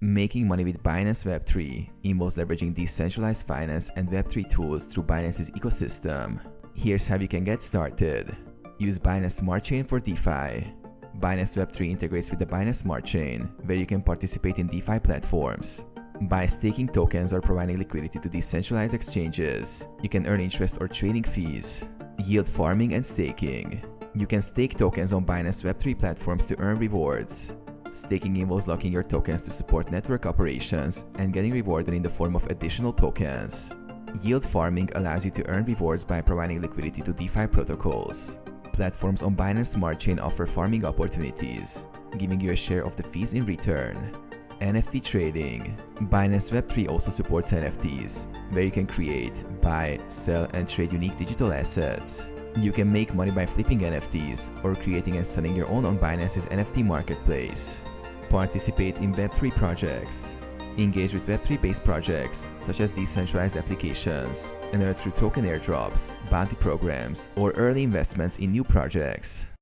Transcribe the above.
Making money with Binance Web3 involves leveraging decentralized finance and Web3 tools through Binance's ecosystem. Here's how you can get started. Use Binance Smart Chain for DeFi. Binance Web3 integrates with the Binance Smart Chain, where you can participate in DeFi platforms. By staking tokens or providing liquidity to decentralized exchanges, you can earn interest or trading fees. Yield farming and staking. You can stake tokens on Binance Web3 platforms to earn rewards. Staking involves locking your tokens to support network operations and getting rewarded in the form of additional tokens. Yield farming allows you to earn rewards by providing liquidity to DeFi protocols. Platforms on Binance Smart Chain offer farming opportunities, giving you a share of the fees in return. NFT trading. Binance Web3 also supports NFTs, where you can create, buy, sell, and trade unique digital assets. You can make money by flipping NFTs or creating and selling your own on Binance's NFT marketplace. Participate in Web3 projects. Engage with Web3-based projects, such as decentralized applications, and earn through token airdrops, bounty programs, or early investments in new projects.